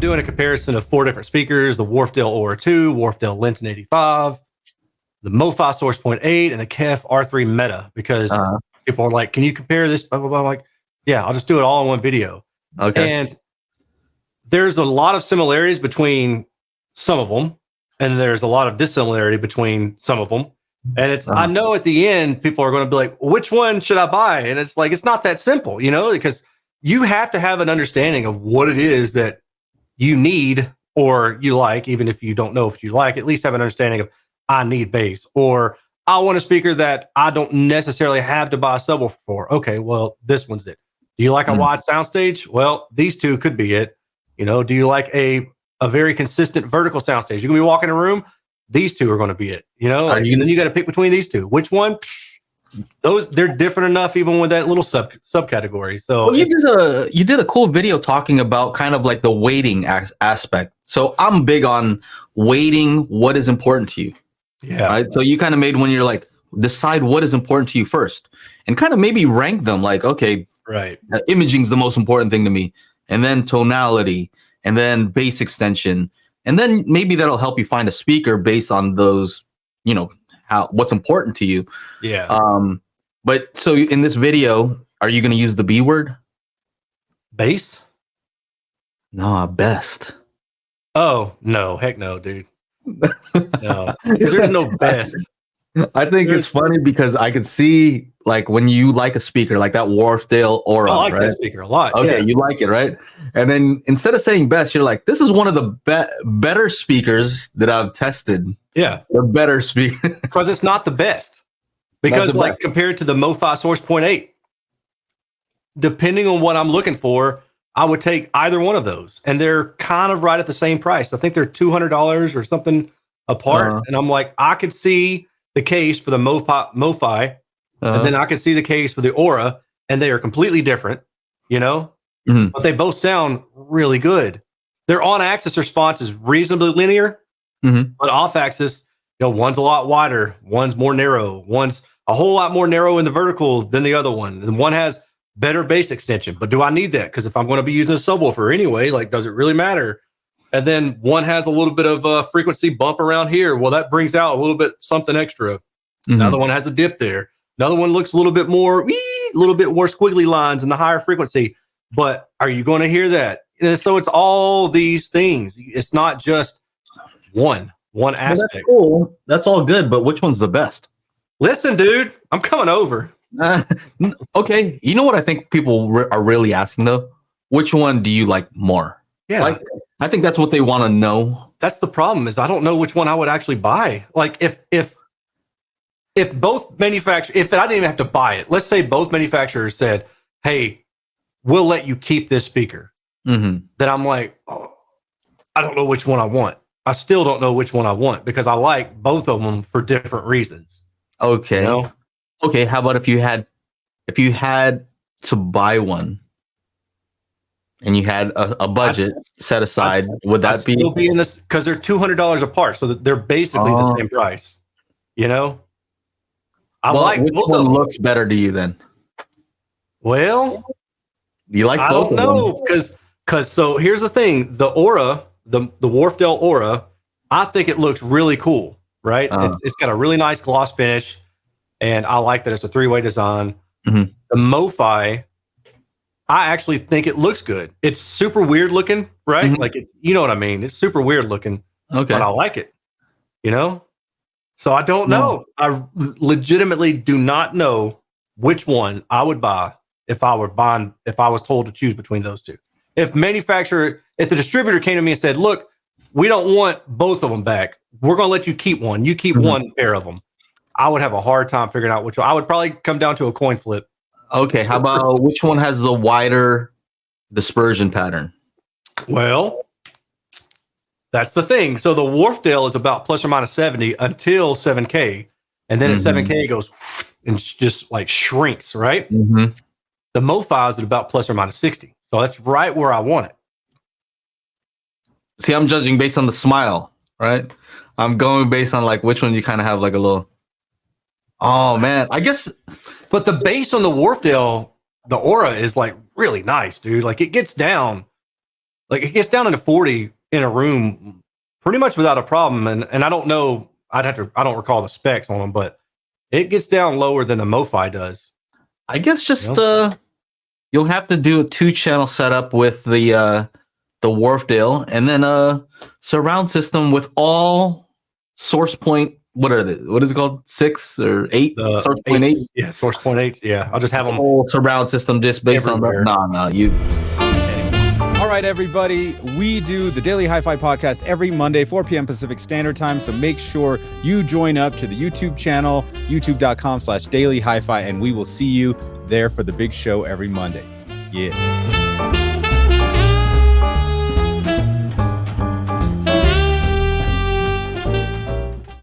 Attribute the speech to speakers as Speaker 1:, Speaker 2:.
Speaker 1: I'm doing a comparison of 4 different speakers: the Wharfedale Aura 2, Wharfedale Linton 85, the MoFi Source Point 8, and the KEF R3 Meta. Because people are like, "Can you compare this?" Blah blah blah. I'm like, yeah, I'll just do it all in one video.
Speaker 2: Okay.
Speaker 1: And there's a lot of similarities between some of them, and there's a lot of dissimilarity between some of them. And it's, I know at the end, people are going to be like, which one should I buy? And it's like, it's not that simple, you know, because you have to have an understanding of what it is that you need or you like, even if you don't know if you like, at least have an understanding of, I need bass, or I want a speaker that I don't necessarily have to buy a subwoofer for. Okay, well, this one's it. Do you like a wide soundstage? Well, these two could be it. You know, do you like a very consistent vertical soundstage? You're going to be walking in a room, these two are going to be it. You know, and then you got to pick between these two. Which one? Those, they're different enough, even with that little subcategory. So
Speaker 2: well, you did a cool video talking about kind of like the weighting aspect. So I'm big on weighting what is important to you.
Speaker 1: Yeah.
Speaker 2: Right. So you kind of made, when you're like, decide what is important to you first, and kind of maybe rank them like, okay,
Speaker 1: right,
Speaker 2: imaging's the most important thing to me, and then tonality, and then bass extension, and then maybe that'll help you find a speaker based on those, you know, what's important to you.
Speaker 1: Yeah.
Speaker 2: But so in this video, are you going to use the B word?
Speaker 1: Bass?
Speaker 2: No, best.
Speaker 1: Oh, no. Heck no, dude. No. There's no best.
Speaker 2: I think it's funny because I could see, like, when you like a speaker like that Wharfedale Aura,
Speaker 1: I like
Speaker 2: right?
Speaker 1: that speaker a lot.
Speaker 2: Okay,
Speaker 1: yeah.
Speaker 2: You like it, right? And then instead of saying best, you're like, this is one of the better speakers that I've tested.
Speaker 1: Yeah.
Speaker 2: The better speaker.
Speaker 1: Because it's not the best. Because, like, compared to the MoFi Source Point 8, depending on what I'm looking for, I would take either one of those. And they're kind of right at the same price. I think they're $200 or something apart. And I'm like, I could see the case for the MoFi, and then I could see the case for the Aura, and they are completely different, you know? But they both sound really good. Their on-axis response is reasonably linear, but off-axis, you know, one's a lot wider, one's more narrow, one's a whole lot more narrow in the vertical than the other one. And one has better bass extension. But do I need that? Because if I'm going to be using a subwoofer anyway, like, does it really matter? And then one has a little bit of a frequency bump around here. Well, that brings out a little bit something extra. Another one has a dip there. Another one looks a little bit more squiggly lines in the higher frequency. But are you going to hear that? And so it's all these things. It's not just one aspect.
Speaker 2: That's cool. That's all good. But which one's the best?
Speaker 1: Listen, dude, I'm coming over.
Speaker 2: Okay. You know what I think people are really asking, though? Which one do you like more?
Speaker 1: Yeah.
Speaker 2: Like, I think that's what they want to know.
Speaker 1: That's the problem, is I don't know which one I would actually buy. Like, if both manufacturers, if I didn't even have to buy it, let's say both manufacturers said, hey, we'll let you keep this speaker. Then I'm like, oh, I don't know which one I want. I still don't know which one I want because I like both of them for different reasons.
Speaker 2: Okay.
Speaker 1: You know?
Speaker 2: Okay. How about if you had to buy one and you had a budget set aside, would that be?
Speaker 1: Still be in this, because they're $200 apart, so they're basically the same price. You know,
Speaker 2: which one looks better to you then?
Speaker 1: Well,
Speaker 2: you like both?
Speaker 1: I don't know, because so here's the thing: the Aura, the Wharfedale Aura, I think it looks really cool, right? It's got a really nice gloss finish, and I like that it's a 3-way design. The MoFi, I actually think it looks good. It's super weird looking, right? Like, you know what I mean? It's super weird looking, but I like it, you know? So I don't know. I legitimately do not know which one I would buy if I was told to choose between those two. If the distributor came to me and said, look, we don't want both of them back. We're going to let you keep one. You keep one pair of them. I would have a hard time figuring out which one. I would probably come down to a coin flip.
Speaker 2: Okay, how about which one has the wider dispersion pattern? Well,
Speaker 1: that's the thing. So the Wharfedale is about plus or minus 70 until 7K. And then at 7K, it goes and just like shrinks, right? The MoFi is at about plus or minus 60. So that's right where I want it.
Speaker 2: See, I'm judging based on the smile, right? I'm going based on like which one you kind of have like a little, oh man, I guess.
Speaker 1: But the bass on the Wharfedale, the Aura is like really nice, dude. Like it gets down Like it gets down into 40 in a room pretty much without a problem. And I don't know, I don't recall the specs on them, but it gets down lower than the MoFi does.
Speaker 2: I guess just you'll have to do a 2-channel setup with the Wharfedale, and then a surround system with all source point. What is it called? 6 or 8? Source point 8.
Speaker 1: Yeah, source point 8. Yeah, I'll just have them
Speaker 2: whole surround system just based
Speaker 1: everywhere.
Speaker 2: on that.
Speaker 3: All right, everybody. We do the Daily HiFi podcast every Monday, 4 p.m. Pacific Standard Time. So make sure you join up to the YouTube channel, youtube.com/Daily HiFi, and we will see you there for the big show every Monday. Yeah.